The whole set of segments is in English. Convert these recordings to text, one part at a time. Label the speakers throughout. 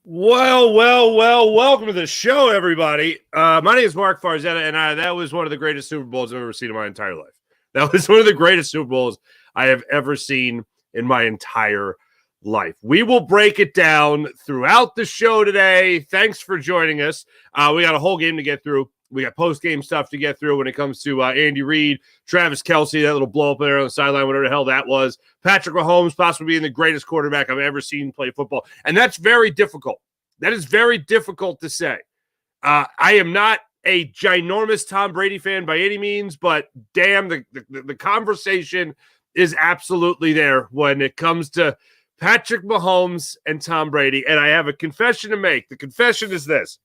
Speaker 1: Welcome to the show, everybody. My name is Mark Farzetta, and that was one of the greatest Super Bowls I've ever seen in my entire life. That was one of the greatest Super Bowls I have ever seen in my entire life. We will break it down throughout the show today. Thanks for joining us. We got a whole game to get through. We got post-game stuff to get through when it comes to Andy Reid, Travis Kelce, that little blow-up there on the sideline, whatever the hell that was. Patrick Mahomes possibly being the greatest quarterback I've ever seen play football. And that's very difficult. That is very difficult to say. I am not a ginormous Tom Brady fan by any means, but damn, the conversation is absolutely there when it comes to Patrick Mahomes and Tom Brady. And I have a confession to make. The confession is this.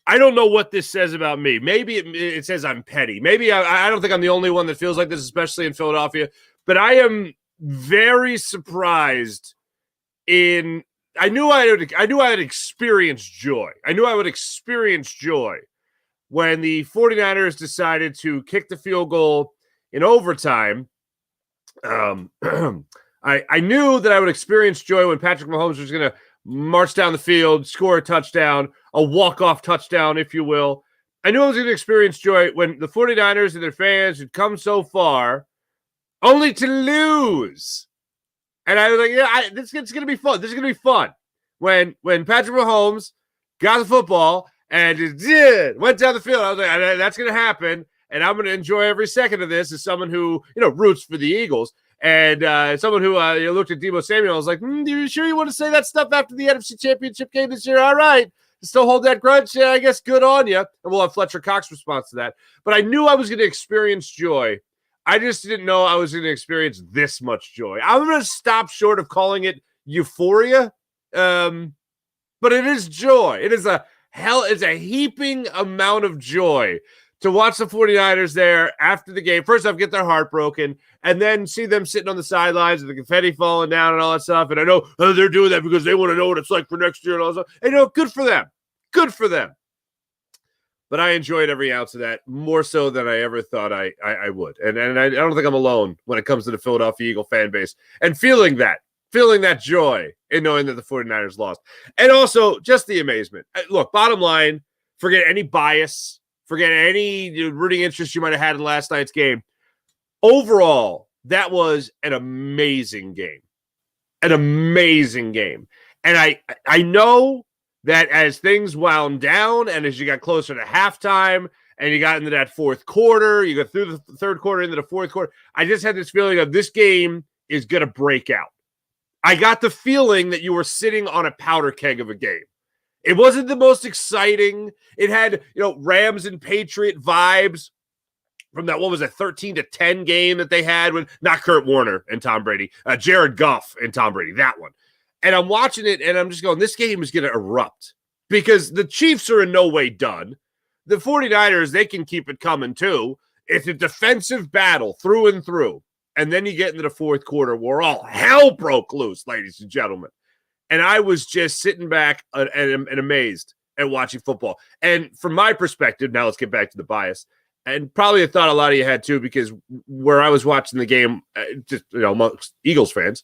Speaker 1: I don't know what this says about me. Maybe it says I'm petty. Maybe I don't think I'm the only one that feels like this, especially in Philadelphia. But I am very surprised in – I knew I would experience joy. I knew I would experience joy when the 49ers decided to kick the field goal in overtime. I knew that I would experience joy when Patrick Mahomes was going to march down the field, score a touchdown, a walk-off touchdown, if you will. I knew I was going to experience joy when the 49ers and their fans had come so far only to lose. And I was like, this is going to be fun. This is going to be fun. When Patrick Mahomes got the football and just went down the field, I was like, that's going to happen. And I'm going to enjoy every second of this as someone who, roots for the Eagles. And someone who looked at Deebo Samuel, I was like, you sure you want to say that stuff after the NFC Championship game this year? All right. Still hold that grudge? Yeah, I guess good on you. And we'll have Fletcher Cox's response to that. But I knew I was going to experience joy. I just didn't know I was going to experience this much joy. I'm going to stop short of calling it euphoria, but it is joy. It's a heaping amount of joy to watch the 49ers there after the game. First off, get their heart broken, and then see them sitting on the sidelines with the confetti falling down and all that stuff. And I know they're doing that because they want to know what it's like for next year and all that stuff. And, good for them. Good for them. But I enjoyed every ounce of that, more so than I ever thought I would. And I don't think I'm alone when it comes to the Philadelphia Eagle fan base and feeling that joy in knowing that the 49ers lost. And also just the amazement. Look, bottom line, forget any bias, forget any rooting interest you might have had in last night's game. Overall, that was an amazing game. An amazing game. And I know that as things wound down and as you got closer to halftime and you got into that fourth quarter, you got through the third quarter into the fourth quarter, I just had this feeling of this game is going to break out. I got the feeling that you were sitting on a powder keg of a game. It wasn't the most exciting. It had, Rams and Patriot vibes from that, 13-10 game that they had when, not Kurt Warner and Tom Brady, Jared Goff and Tom Brady, that one. And I'm watching it, and I'm just going, this game is going to erupt because the Chiefs are in no way done. The 49ers, they can keep it coming too. It's a defensive battle through and through. And then you get into the fourth quarter where all hell broke loose, ladies and gentlemen. And I was just sitting back and amazed at watching football. And from my perspective, now let's get back to the bias. And probably I thought a lot of you had too, because where I was watching the game, just amongst Eagles fans,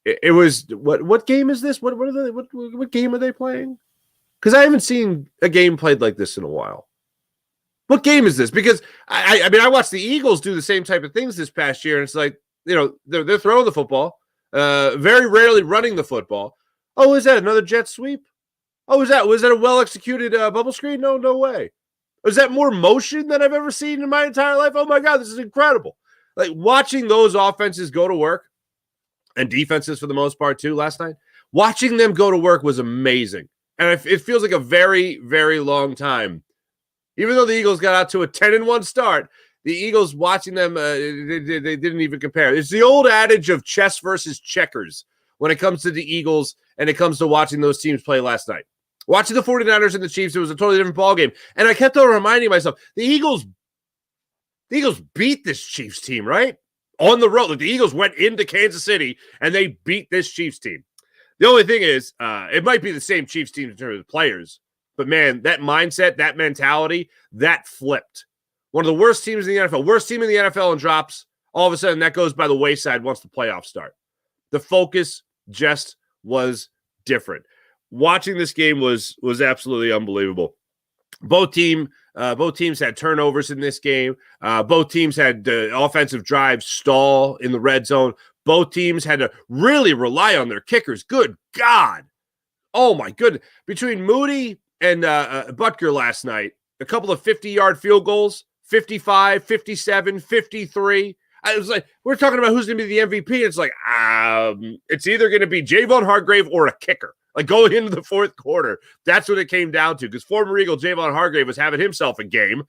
Speaker 1: it was what game is this? What game are they playing? Because I haven't seen a game played like this in a while. What game is this? Because I watched the Eagles do the same type of things this past year, and it's like they're throwing the football, very rarely running the football. Oh, is that another jet sweep? Oh, was that a well executed bubble screen? No way. Was that more motion than I've ever seen in my entire life? Oh my God, this is incredible! Like watching those offenses go to work. And defenses for the most part too last night. Watching them go to work was amazing. And it feels like a very, very long time. Even though the Eagles got out to a 10-1 start, the Eagles watching them, they didn't even compare. It's the old adage of chess versus checkers when it comes to the Eagles and it comes to watching those teams play last night. Watching the 49ers and the Chiefs, it was a totally different ballgame. And I kept on reminding myself, the Eagles beat this Chiefs team, right? On the road. Like the Eagles went into Kansas City and they beat this Chiefs team. The only thing is, it might be the same Chiefs team in terms of players, but man, that mindset, that mentality, that flipped. One of the worst teams in the NFL, worst team in the NFL in drops, all of a sudden that goes by the wayside once the playoffs start. The focus just was different. Watching this game was absolutely unbelievable. Both teams had turnovers in this game. Both teams had offensive drives stall in the red zone. Both teams had to really rely on their kickers. Good God. Oh, my goodness. Between Moody and Butker last night, a couple of 50-yard field goals, 55, 57, 53. I was like, we're talking about who's going to be the MVP. And it's like, it's either going to be Javon Hargrave or a kicker. Like going into the fourth quarter, that's what it came down to, because former Eagle Javon Hargrave was having himself a game,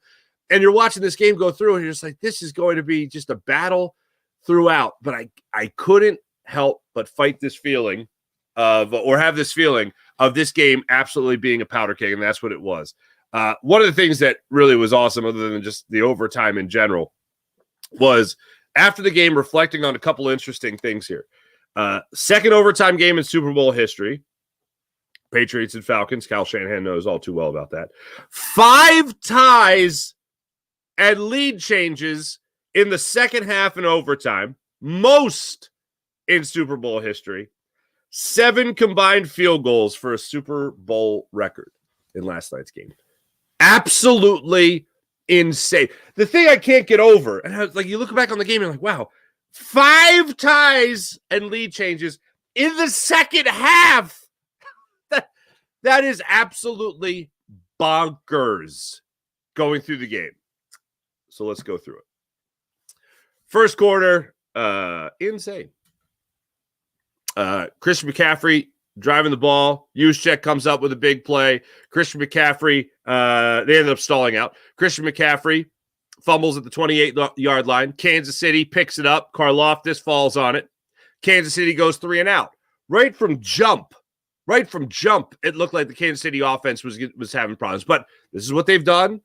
Speaker 1: and you're watching this game go through, and you're just like, this is going to be just a battle throughout. But I couldn't help but fight this feeling have this feeling of this game absolutely being a powder keg, and that's what it was. One of the things that really was awesome, other than just the overtime in general, was after the game reflecting on a couple of interesting things here. Second overtime game in Super Bowl history. Patriots and Falcons. Kyle Shanahan knows all too well about that. 5 ties and lead changes in the second half and overtime. Most in Super Bowl history. 7 combined field goals for a Super Bowl record in last night's game. Absolutely insane. The thing I can't get over, and I was like, you look back on the game and you're like, wow, 5 ties and lead changes in the second half. That is absolutely bonkers going through the game. So let's go through it. First quarter, insane. Christian McCaffrey driving the ball. Juszczyk comes up with a big play. Christian McCaffrey, they ended up stalling out. Christian McCaffrey fumbles at the 28-yard line. Kansas City picks it up. Karlaftis falls on it. Kansas City goes 3 and out. Right from jump, it looked like the Kansas City offense was having problems. But this is what they've done.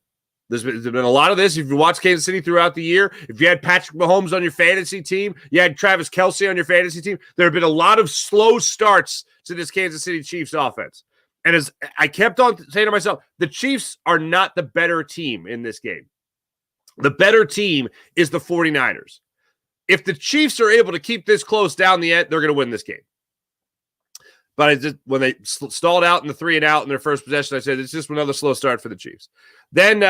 Speaker 1: There's been a lot of this. If you watch Kansas City throughout the year, if you had Patrick Mahomes on your fantasy team, you had Travis Kelce on your fantasy team, there have been a lot of slow starts to this Kansas City Chiefs offense. And as I kept on saying to myself, the Chiefs are not the better team in this game. The better team is the 49ers. If the Chiefs are able to keep this close down the end, they're going to win this game. But when they stalled out in the 3 and out in their first possession, I said, it's just another slow start for the Chiefs. Then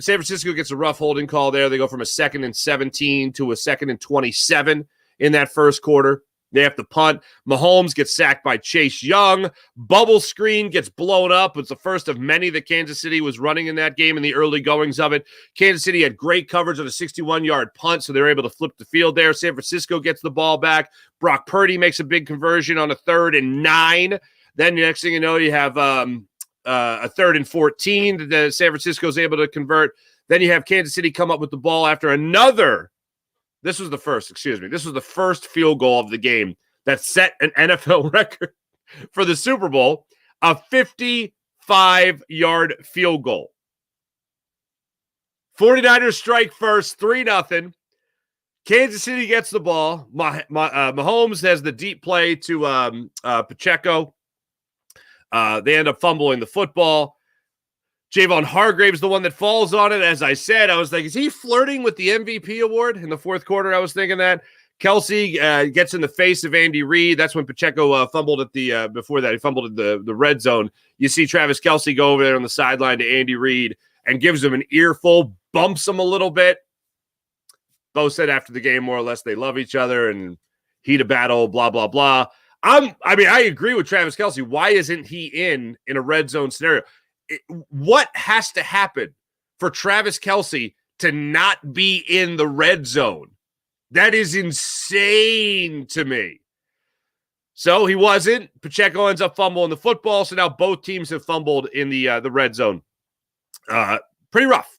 Speaker 1: San Francisco gets a rough holding call there. They go from a 2nd and 17 to a 2nd and 27 in that first quarter. They have to punt. Mahomes gets sacked by Chase Young. Bubble screen gets blown up. It's the first of many that Kansas City was running in that game in the early goings of it. Kansas City had great coverage on a 61-yard punt, so they were able to flip the field there. San Francisco gets the ball back. Brock Purdy makes a big conversion on a 3rd and 9. Then the next thing you know, you have a 3rd and 14 that San Francisco is able to convert. Then you have Kansas City come up with the ball after another. This was the first field goal of the game that set an NFL record for the Super Bowl, a 55-yard field goal. 49ers strike first, 3-0. Kansas City gets the ball. Mahomes has the deep play to Pacheco. They end up fumbling the football. Javon Hargrave's the one that falls on it. As I said, I was like, is he flirting with the MVP award in the fourth quarter? I was thinking that. Kelce gets in the face of Andy Reid. That's when Pacheco fumbled at the before that. He fumbled at the red zone. You see Travis Kelce go over there on the sideline to Andy Reid and gives him an earful, bumps him a little bit. Both said after the game, more or less, they love each other and heat of battle, blah, blah, blah. I agree with Travis Kelce. Why isn't he in a red zone scenario? What has to happen for Travis Kelce to not be in the red zone? That is insane to me. So he wasn't. Pacheco ends up fumbling the football, so now both teams have fumbled in the red zone. Pretty rough.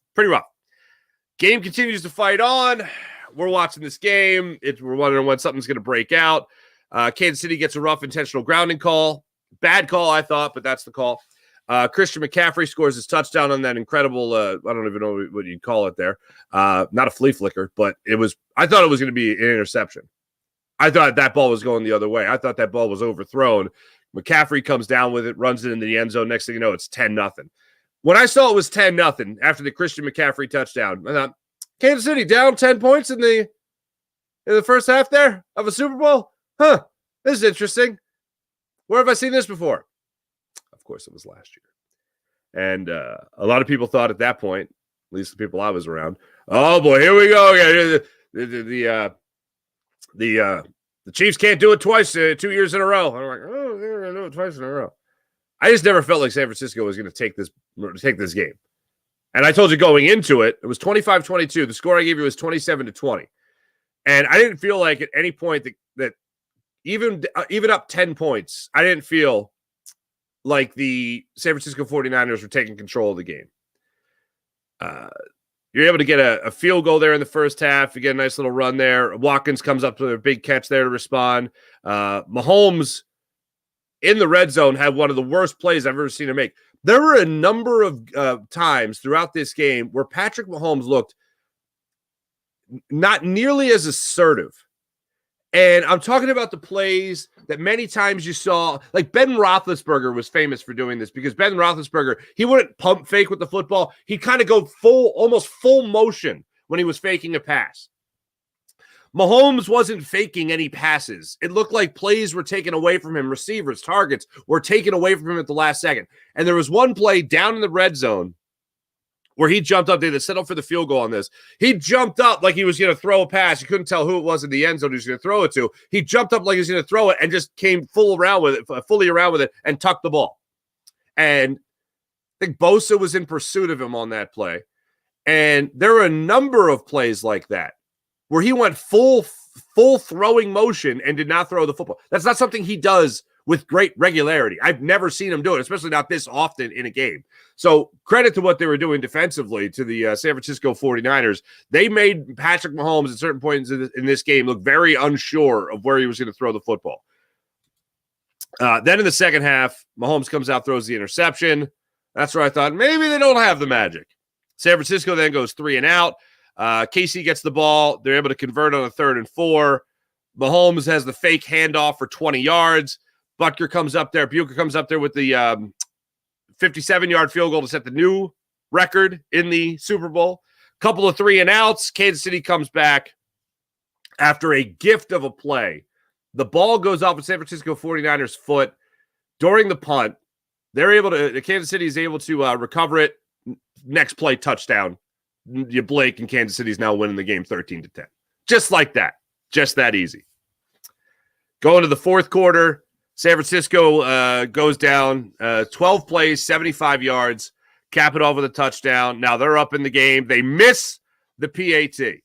Speaker 1: Game continues to fight on. We're watching this game. We're wondering when something's going to break out. Kansas City gets a rough intentional grounding call. Bad call, I thought, but that's the call. Christian McCaffrey scores his touchdown on that incredible, I don't even know what you'd call it there. Not a flea flicker, but I thought it was going to be an interception. I thought that ball was going the other way. I thought that ball was overthrown. McCaffrey comes down with it, runs it into the end zone. Next thing you know, it's 10-0. When I saw it was 10-0 after the Christian McCaffrey touchdown, I thought, Kansas City down 10 points in the first half there of a Super Bowl? This is interesting. Where have I seen this before? Of course, it was last year. And a lot of people thought at that point, at least the people I was around, oh boy, here we go again. The Chiefs can't do it twice, 2 years in a row. I'm like, oh, they're going to do it twice in a row. I just never felt like San Francisco was going to take this game. And I told you going into it, it was 25-22. The score I gave you was 27-20. And I didn't feel like at any point that even up 10 points, I didn't feel like the San Francisco 49ers were taking control of the game. You're able to get a field goal there in the first half. You get a nice little run there. Watkins comes up to a big catch there to respond. Mahomes in the red zone had one of the worst plays I've ever seen him make. There were a number of times throughout this game where Patrick Mahomes looked not nearly as assertive. And I'm talking about the plays that many times you saw, like Ben Roethlisberger was famous for doing this because Ben Roethlisberger, he wouldn't pump fake with the football. He'd kind of go almost full motion when he was faking a pass. Mahomes wasn't faking any passes. It looked like plays were taken away from him. Receivers, targets were taken away from him at the last second. And there was one play down in the red zone where he jumped up. They had settled for the field goal on this. He jumped up like he was going to throw a pass. You couldn't tell who it was in the end zone he was going to throw it to. He jumped up like he was going to throw it and just came fully around with it and tucked the ball. And I think Bosa was in pursuit of him on that play. And there were a number of plays like that where he went full throwing motion and did not throw the football. That's not something he does with great regularity. I've never seen him do it, especially not this often in a game. So credit to what they were doing defensively to the San Francisco 49ers. They made Patrick Mahomes at certain points in this game look very unsure of where he was going to throw the football. Then in the second half, Mahomes comes out, throws the interception. That's where I thought maybe they don't have the magic. San Francisco then goes 3 and out. KC gets the ball. They're able to convert on a 3rd and 4. Mahomes has the fake handoff for 20 yards. Bucker comes up there. Bucher comes up there with the 57-yard field goal to set the new record in the Super Bowl. Couple of 3 and outs. Kansas City comes back after a gift of a play. The ball goes off a San Francisco 49ers foot during the punt. Kansas City is able to recover it. Next play, touchdown. You blink, and Kansas City's now winning the game 13-10. Just like that. Just that easy. Going to the fourth quarter, San Francisco goes down 12 plays, 75 yards, cap it off with a touchdown. Now they're up in the game. They miss the PAT.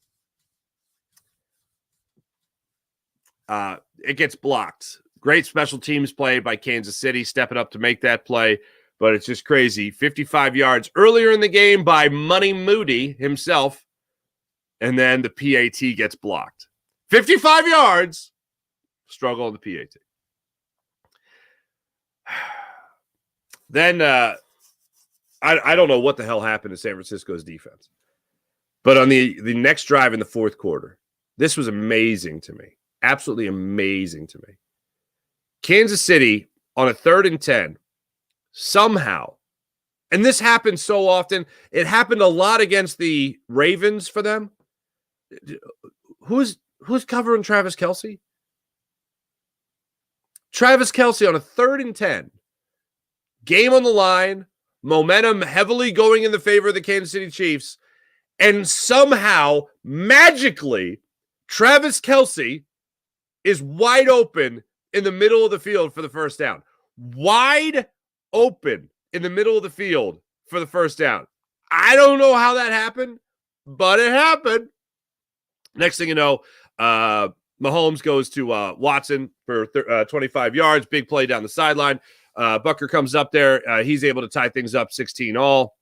Speaker 1: It gets blocked. Great special teams play by Kansas City, stepping up to make that play. But it's just crazy. 55 yards earlier in the game by Money Moody himself. And then the PAT gets blocked. 55 yards. Struggle on the PAT. Then I don't know what the hell happened to San Francisco's defense. But on the next drive in the fourth quarter, this was amazing to me. Absolutely amazing to me. Kansas City on a 3rd and 10. Somehow, and this happens so often, it happened a lot against the Ravens for them. Who's covering Travis Kelce? Travis Kelce on a 3rd and 10. Game on the line, momentum heavily going in the favor of the Kansas City Chiefs, and somehow, magically, Travis Kelce is wide open in the middle of the field for the first down. Wide open in the middle of the field for the first down. I don't know how that happened, but it happened. Next thing you know, Mahomes goes to Watson for 25 yards, big play down the sideline. Bucker comes up there. He's able to tie things up 16-all.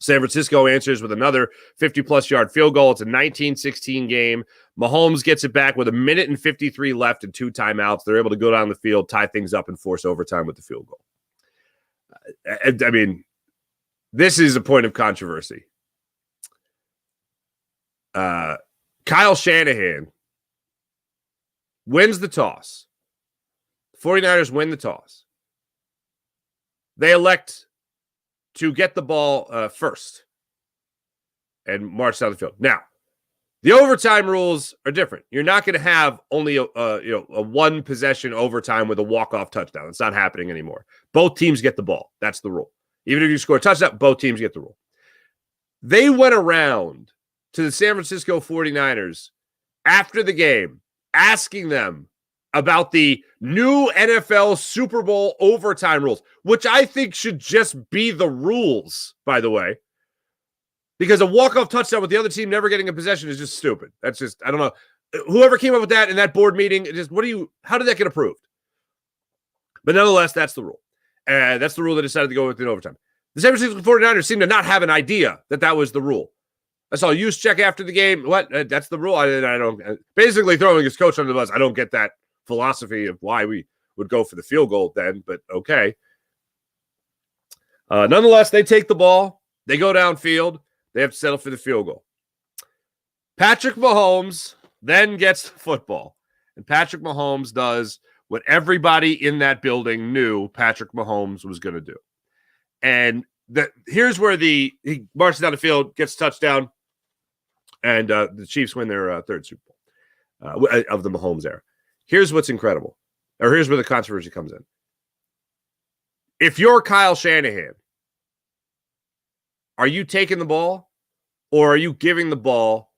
Speaker 1: San Francisco answers with another 50-plus yard field goal. It's a 19-16 game. Mahomes gets it back with 1:53 left and 2 timeouts. They're able to go down the field, tie things up, and force overtime with the field goal. I mean, this is a point of controversy. Kyle Shanahan wins the toss. 49ers win the toss. They elect to get the ball first and march down the field. Now, The overtime rules are different. You're not going to have only a one possession overtime with a walk-off touchdown. It's not happening anymore. Both teams get the ball. That's the rule. Even if you score a touchdown, both teams get the rule. They went around to the San Francisco 49ers after the game asking them about the new NFL Super Bowl overtime rules, which I think should just be the rules, by the way. Because a walk-off touchdown with the other team never getting a possession is just stupid. That's just, I don't know. Whoever came up with that in that board meeting, how did that get approved? But nonetheless, that's the rule. And that's the rule they decided to go with in overtime. The San Francisco 49ers seem to not have an idea that that was the rule. I saw Juszczyk after the game. What? That's the rule? I don't. Basically throwing his coach under the bus. I don't get that philosophy of why we would go for the field goal then, but okay. Nonetheless, they take the ball. They go downfield. They have to settle for the field goal. Patrick Mahomes then gets the football. And Patrick Mahomes does what everybody in that building knew Patrick Mahomes was going to do. And here's where he marches down the field, gets a touchdown, and the Chiefs win their third Super Bowl of the Mahomes era. Here's what's incredible, or here's where the controversy comes in. If you're Kyle Shanahan, are you taking the ball, or are you giving the ball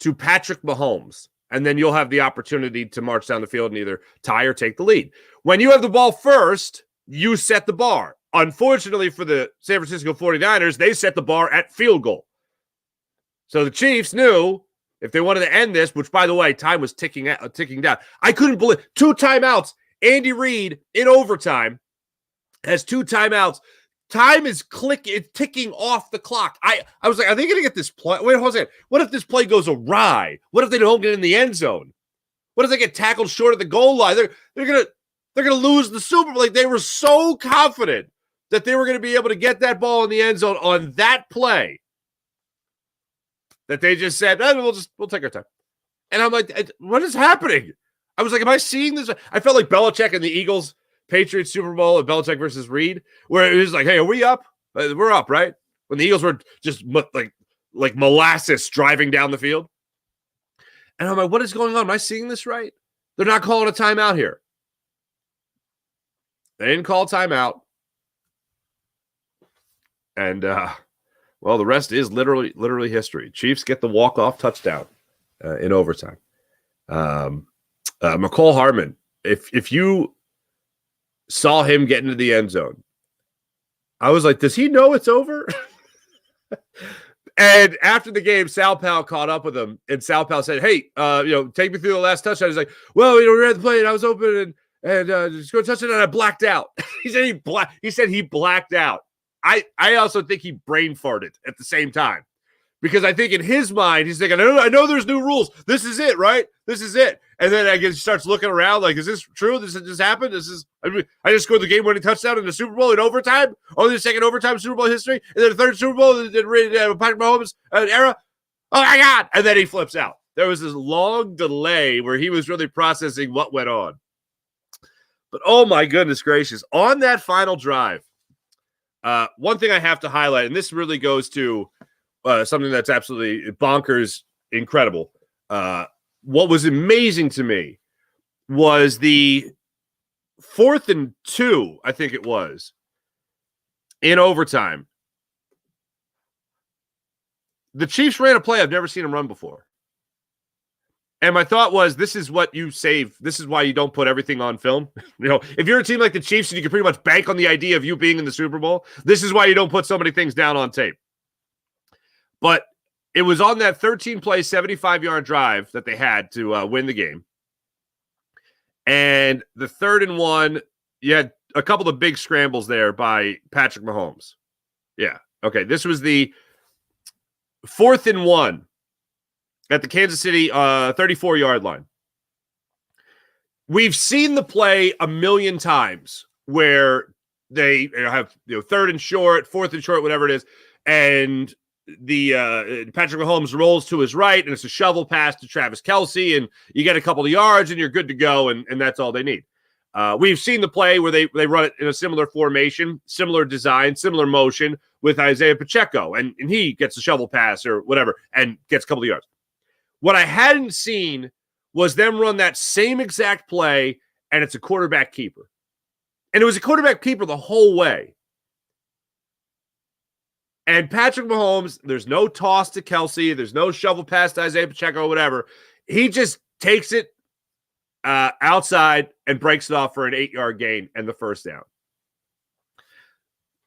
Speaker 1: to Patrick Mahomes? And then you'll have the opportunity to march down the field and either tie or take the lead. When you have the ball first, you set the bar. Unfortunately for the San Francisco 49ers, they set the bar at field goal. So the Chiefs knew if they wanted to end this, which, by the way, time was ticking down. I couldn't believe 2 timeouts. Andy Reid in overtime has 2 timeouts. Time is ticking off the clock. I was like, are they going to get this play? Wait, hold on a second. What if this play goes awry? What if they don't get in the end zone? What if they get tackled short of the goal line? They're gonna lose the Super Bowl. Like, they were so confident that they were going to be able to get that ball in the end zone on that play that they just said, we'll take our time. And I'm like, what is happening? I was like, am I seeing this? I felt like Belichick and the Eagles Patriots Super Bowl of Belichick versus Reed, where it was like, hey, are we up? We're up, right? When the Eagles were just like molasses driving down the field. And I'm like, what is going on? Am I seeing this right? They're not calling a timeout here. They didn't call timeout. And, well, the rest is literally history. Chiefs get the walk-off touchdown in overtime. McCole Hardman, if you saw him get into the end zone, I was like, does he know it's over? And after the game, Sal Powell caught up with him, and Sal Powell said, hey, take me through the last touchdown. He's like, well, we ran the play, and I was open, and just go touchdown, and I blacked out. He said he blacked out. I also think he brain farted at the same time, because I think in his mind, he's thinking, I know there's new rules. This is it, right? This is it. And then I guess he starts looking around like, is this true? This just happened? I just scored the game-winning touchdown in the Super Bowl in overtime? Only the second overtime Super Bowl history? And then the third Super Bowl in Patrick Mahomes era? Oh, my God. And then he flips out. There was this long delay where he was really processing what went on. But, oh, my goodness gracious. On that final drive, one thing I have to highlight, and this really goes to something that's absolutely bonkers, incredible. What was amazing to me was the 4th and 2, I think it was, in overtime. The Chiefs ran a play I've never seen them run before. And my thought was, this is what you save. This is why you don't put everything on film. If you're a team like the Chiefs and you can pretty much bank on the idea of you being in the Super Bowl, this is why you don't put so many things down on tape. But it was on that 13-play, 75-yard drive that they had to win the game. And the 3rd and 1, you had a couple of big scrambles there by Patrick Mahomes. Yeah. Okay. This was the 4th and 1 at the Kansas City 34-yard line. We've seen the play a million times where they have 3rd and short, 4th and short, whatever it is, and the Patrick Mahomes rolls to his right, and it's a shovel pass to Travis Kelce, and you get a couple of yards, and you're good to go, and that's all they need. We've seen the play where they run it in a similar formation, similar design, similar motion with Isaiah Pacheco, and he gets a shovel pass or whatever and gets a couple of yards. What I hadn't seen was them run that same exact play, and it's a quarterback keeper. And it was a quarterback keeper the whole way. And Patrick Mahomes, there's no toss to Kelsey. There's no shovel pass to Isaiah Pacheco or whatever. He just takes it outside and breaks it off for an 8-yard gain and the first down.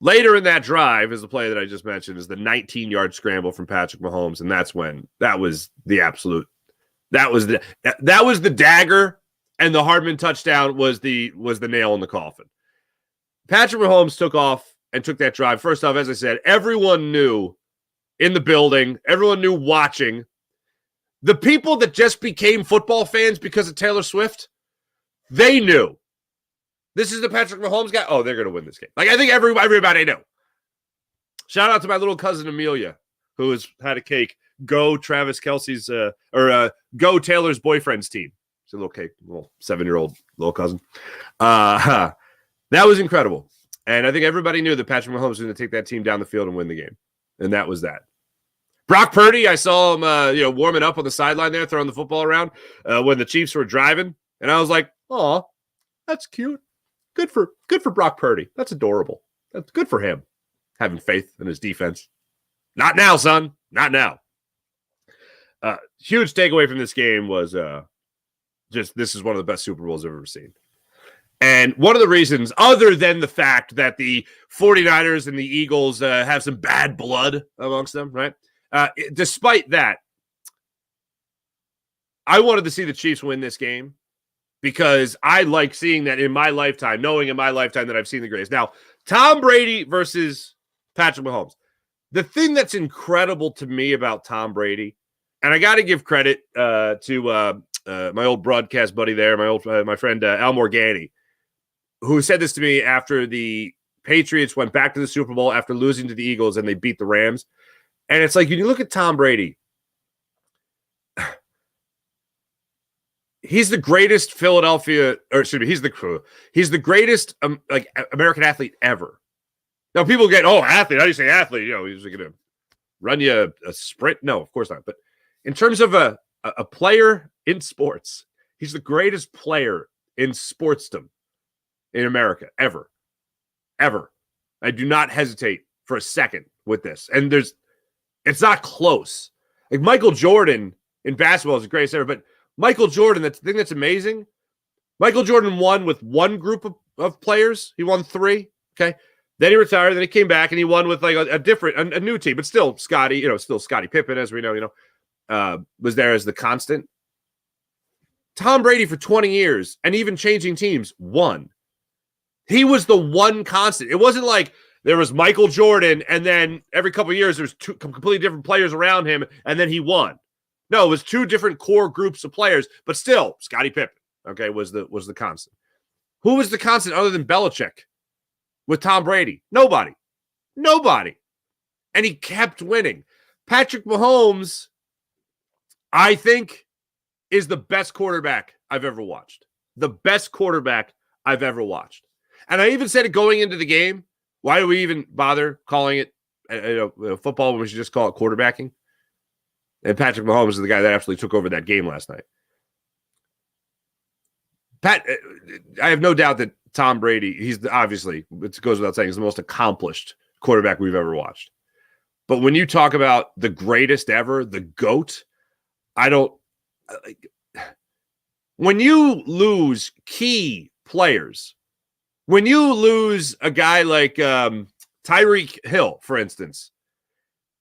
Speaker 1: Later in that drive is the play that I just mentioned, is the 19-yard scramble from Patrick Mahomes, and that's when that was the absolute. That was the dagger, and the Hardman touchdown was the nail in the coffin. Patrick Mahomes took off and took that drive. First off, as I said, everyone knew in the building, everyone knew watching. The people that just became football fans because of Taylor Swift, they knew. This is the Patrick Mahomes guy. Oh, they're going to win this game. Like, I think everybody knew. Shout out to my little cousin Amelia, who has had a cake. Go Travis Kelce's, go Taylor's boyfriend's team. It's a little cake, little 7-year-old little cousin. That was incredible. And I think everybody knew that Patrick Mahomes was going to take that team down the field and win the game. And that was that. Brock Purdy, I saw him, warming up on the sideline there, throwing the football around when the Chiefs were driving. And I was like, oh, that's cute. Good for Brock Purdy. That's adorable. That's good for him, having faith in his defense. Not now, son. Not now. Huge takeaway from this game was just this is one of the best Super Bowls I've ever seen. And one of the reasons, other than the fact that the 49ers and the Eagles have some bad blood amongst them, right? Despite that, I wanted to see the Chiefs win this game because I like seeing that in my lifetime, knowing in my lifetime that I've seen the greatest. Now, Tom Brady versus Patrick Mahomes. The thing that's incredible to me about Tom Brady, and I got to give credit to my old broadcast buddy there, my friend Al Morgani, who said this to me after the Patriots went back to the Super Bowl after losing to the Eagles and they beat the Rams. And it's like, when you look at Tom Brady, he's the greatest he's the greatest American athlete ever. Now people get, athlete. How do you say athlete? He's going to run you a sprint. No, of course not. But in terms of a player in sports, he's the greatest player in sportsdom in America ever. I do not hesitate for a second with this. And it's not close. Like Michael Jordan in basketball is the greatest ever, but Michael Jordan, the thing that's amazing, Michael Jordan won with one group of players. He won 3. Okay. Then he retired. Then he came back and he won with like a new team, but still Scottie, still Scottie Pippen, as we know, was there as the constant. Tom Brady for 20 years and even changing teams won. He was the one constant. It wasn't like there was Michael Jordan and then every couple of years there's 2 completely different players around him and then he won. No, it was 2 different core groups of players, but still Scottie Pippen, okay, was the constant. Who was the constant other than Belichick with Tom Brady? Nobody. And he kept winning. Patrick Mahomes, I think, is the best quarterback I've ever watched. The best quarterback I've ever watched. And I even said it going into the game. Why do we even bother calling it football when we should just call it quarterbacking? And Patrick Mahomes is the guy that absolutely took over that game last night. I have no doubt that Tom Brady, he's obviously, it goes without saying, he's the most accomplished quarterback we've ever watched. But when you talk about the greatest ever, the GOAT, when you lose key players, when you lose a guy like Tyreek Hill, for instance,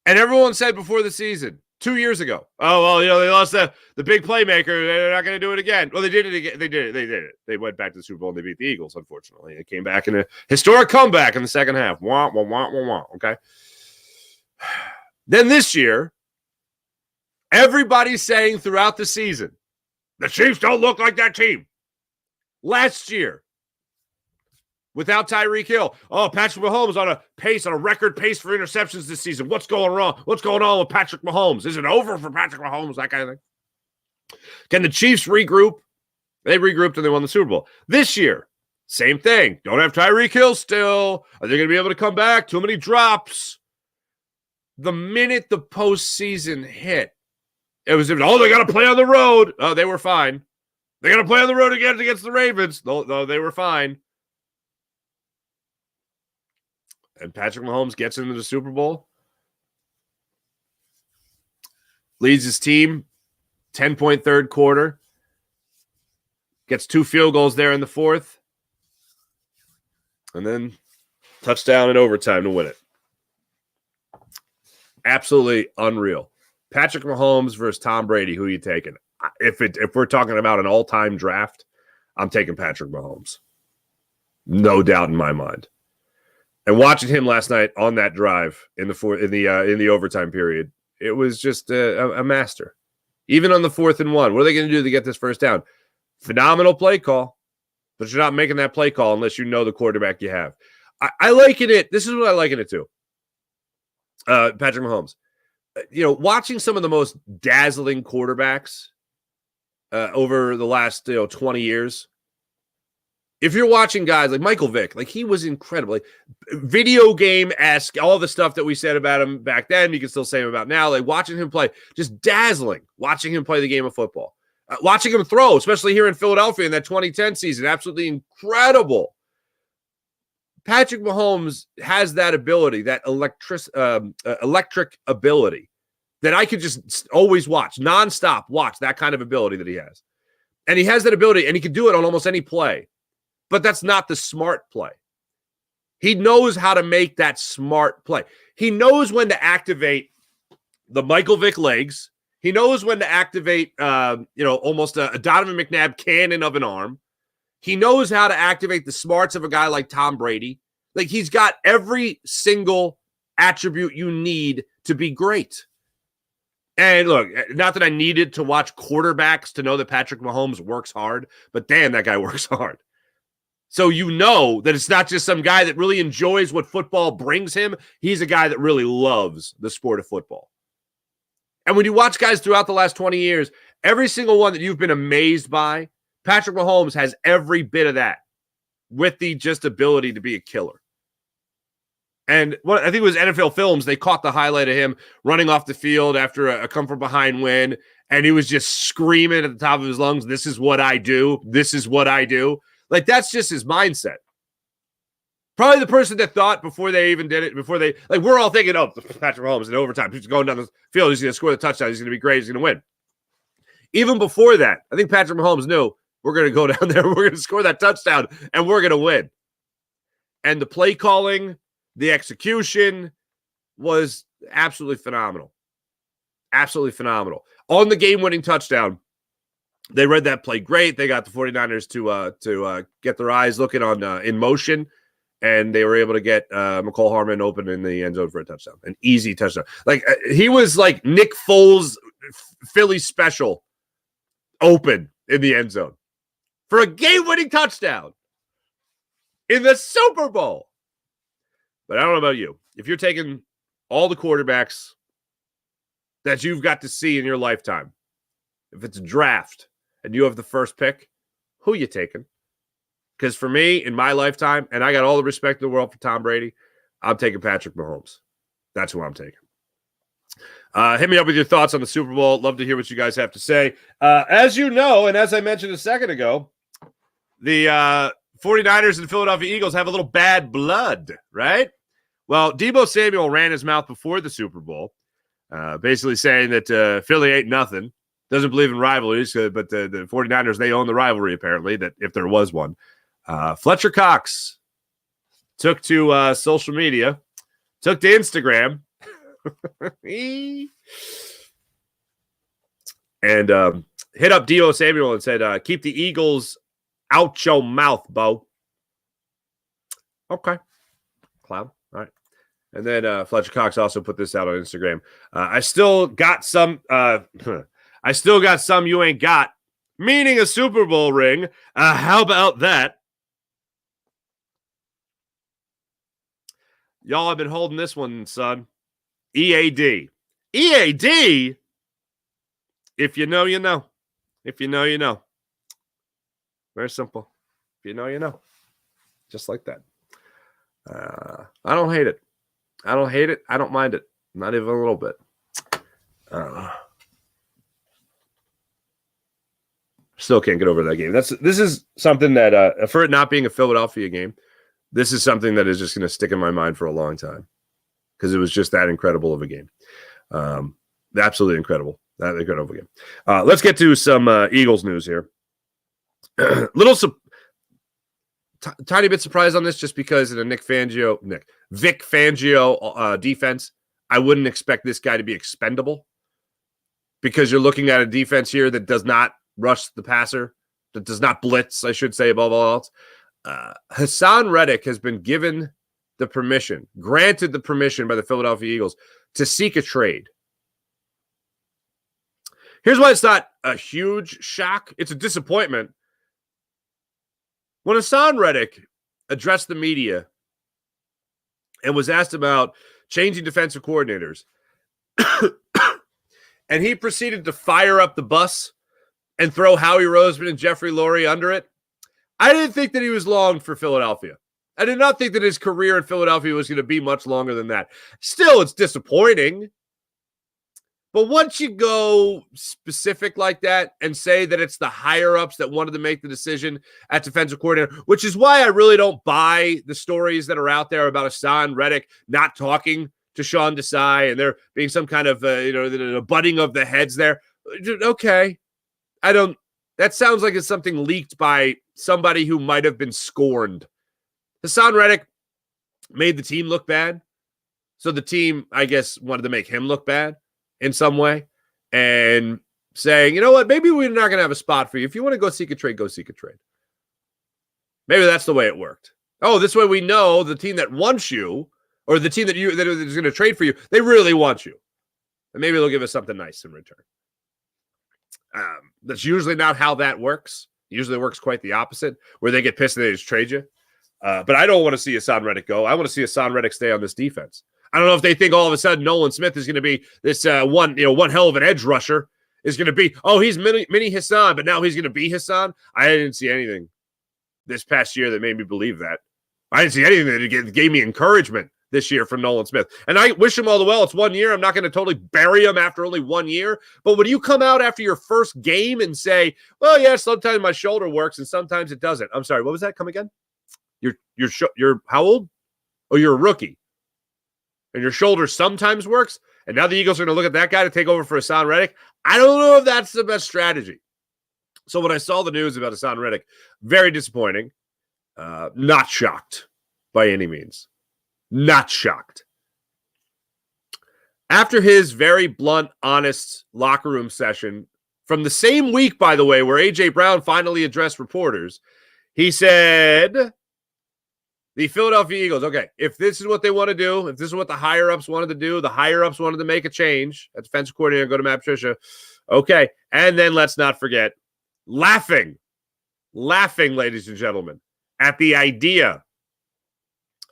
Speaker 1: and everyone said before the season, 2 years ago, they lost the big playmaker. They're not going to do it again. Well, they did it again. They did it. They went back to the Super Bowl and they beat the Eagles, unfortunately. They came back in a historic comeback in the second half. Wah, wah, wah, wah, wah. Okay. Then this year, everybody's saying throughout the season, the Chiefs don't look like that team. Last year, without Tyreek Hill, Patrick Mahomes on a record pace for interceptions this season. What's going wrong? What's going on with Patrick Mahomes? Is it over for Patrick Mahomes? That kind of thing. Can the Chiefs regroup? They regrouped and they won the Super Bowl. This year, same thing. Don't have Tyreek Hill still. Are they going to be able to come back? Too many drops. The minute the postseason hit, It was, they got to play on the road. Oh, they were fine. They got to play on the road again against the Ravens. No, they were fine. And Patrick Mahomes gets into the Super Bowl, leads his team, 10-point third quarter, gets 2 field goals there in the fourth, and then touchdown in overtime to win it. Absolutely unreal. Patrick Mahomes versus Tom Brady. Who are you taking? If we're talking about an all-time draft, I'm taking Patrick Mahomes. No doubt in my mind. And watching him last night on that drive in the overtime period, it was just a master. Even on the 4th and 1, what are they going to do to get this first down? Phenomenal play call, but you're not making that play call unless you know the quarterback you have. I liken it. This is what I liken it to. Patrick Mahomes. Watching some of the most dazzling quarterbacks over the last 20 years. If you're watching guys like Michael Vick, like he was incredible, like video game-esque, all the stuff that we said about him back then, you can still say him about now. Like watching him play, just dazzling. Watching him play the game of football, watching him throw, especially here in Philadelphia in that 2010 season, absolutely incredible. Patrick Mahomes has that ability, that electric ability that I could just always watch, nonstop watch, that kind of ability that he has. And he has that ability, and he can do it on almost any play. But that's not the smart play. He knows how to make that smart play. He knows when to activate the Michael Vick legs. He knows when to activate, almost a Donovan McNabb cannon of an arm. He knows how to activate the smarts of a guy like Tom Brady. Like he's got every single attribute you need to be great. And look, not that I needed to watch quarterbacks to know that Patrick Mahomes works hard, but damn, that guy works hard. So you know that it's not just some guy that really enjoys what football brings him. He's a guy that really loves the sport of football. And when you watch guys throughout the last 20 years, every single one that you've been amazed by, Patrick Mahomes has every bit of that with the just ability to be a killer. And I think it was NFL Films, they caught the highlight of him running off the field after a come-from-behind win, and he was just screaming at the top of his lungs, "This is what I do. This is what I do." Like, that's just his mindset. Probably the person that thought before they even did it, we're all thinking, oh, Patrick Mahomes in overtime, he's going down the field, he's going to score the touchdown, he's going to be great, he's going to win. Even before that, I think Patrick Mahomes knew we're going to go down there, we're going to score that touchdown, and we're going to win. And the play calling, the execution was absolutely phenomenal. Absolutely phenomenal. On the game-winning touchdown, they read that play great. They got the 49ers to get their eyes looking on in motion, and they were able to get McCall Harmon open in the end zone for a touchdown, an easy touchdown. Like he was like Nick Foles' Philly special open in the end zone for a game-winning touchdown in the Super Bowl. But I don't know about you. If you're taking all the quarterbacks that you've got to see in your lifetime, if it's a draft and you have the first pick, who you taking? Because for me, in my lifetime, and I got all the respect in the world for Tom Brady, I'm taking Patrick Mahomes. That's who I'm taking. Hit me up with your thoughts on the Super Bowl. Love to hear what you guys have to say. As you know, and as I mentioned a second ago, the 49ers and Philadelphia Eagles have a little bad blood, right? Well, Deebo Samuel ran his mouth before the Super Bowl, basically saying that Philly ain't nothing. Doesn't believe in rivalries, but the 49ers, they own the rivalry, apparently, that if there was one. Fletcher Cox took to social media, took to Instagram, and hit up Deebo Samuel and said, keep the Eagles out your mouth, Bo. Okay. Clown. All right. And then Fletcher Cox also put this out on Instagram. I still got some you ain't got, meaning a Super Bowl ring. How about that? Y'all have been holding this one, son. EAD. EAD? If you know, you know. If you know, you know. Very simple. If you know, you know. Just like that. I don't hate it. I don't hate it. I don't mind it. Not even a little bit. Still can't get over that game. This is something that, for it not being a Philadelphia game, this is something that is just going to stick in my mind for a long time because it was just that incredible of a game. Absolutely incredible. That incredible game. Let's get to some Eagles news here. Tiny bit surprised on this just because in a Vic Fangio defense, I wouldn't expect this guy to be expendable because you're looking at a defense here that does not rush the passer, that does not blitz, I should say, above all else. Hassan Reddick has been granted the permission by the Philadelphia Eagles to seek a trade. Here's why it's not a huge shock. It's a disappointment. When Hassan Reddick addressed the media and was asked about changing defensive coordinators, and he proceeded to fire up the bus and throw Howie Roseman and Jeffrey Lurie under it, I didn't think that he was long for Philadelphia. I did not think that his career in Philadelphia was going to be much longer than that. Still, it's disappointing. But once you go specific like that and say that it's the higher-ups that wanted to make the decision at defensive coordinator, which is why I really don't buy the stories that are out there about Hassan Reddick not talking to Sean Desai and there being some kind of, the butting of the heads there. Okay. That sounds like it's something leaked by somebody who might have been scorned. Hassan Reddick made the team look bad. So the team, I guess, wanted to make him look bad in some way and saying, you know what, maybe we're not going to have a spot for you. If you want to go seek a trade, go seek a trade. Maybe that's the way it worked. Oh, this way we know the team that wants you or the team that is going to trade for you, they really want you. And maybe they'll give us something nice in return. That's usually not how that works. Usually it works quite the opposite, where they get pissed and they just trade you. But I don't want to see Hassan Reddick go. I want to see Hassan Reddick stay on this defense. I don't know if they think all of a sudden Nolan Smith is going to be this one hell of an edge rusher is going to be, he's mini Hassan, but now he's going to be Hassan. I didn't see anything this past year that made me believe that. I didn't see anything that gave me encouragement this year from Nolan Smith. And I wish him all the well. It's 1 year. I'm not going to totally bury him after only 1 year. But when you come out after your first game and say, well, yeah, sometimes my shoulder works and sometimes it doesn't. I'm sorry, what was that? Come again? You're how old? Oh, you're a rookie. And your shoulder sometimes works. And now the Eagles are going to look at that guy to take over for Hassan Reddick. I don't know if that's the best strategy. So when I saw the news about Hassan Reddick, very disappointing. Not shocked by any means. Not shocked. After his very blunt, honest locker room session from the same week, by the way, where A.J. Brown finally addressed reporters, he said, the Philadelphia Eagles, okay, if this is what they want to do, if this is what the higher-ups wanted to do, the higher-ups wanted to make a change at defensive coordinator, go to Matt Patricia, okay. And then let's not forget, laughing, ladies and gentlemen, at the idea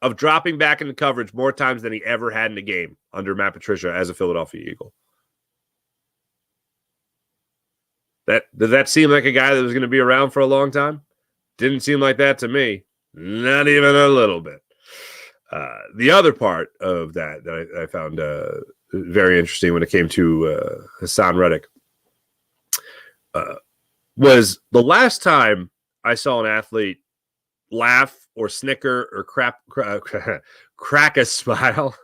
Speaker 1: of dropping back into coverage more times than he ever had in a game under Matt Patricia as a Philadelphia Eagle. Did that seem like a guy that was going to be around for a long time? Didn't seem like that to me. Not even a little bit. The other part of that I found very interesting when it came to Hassan Reddick was the last time I saw an athlete laugh or snicker or crack a smile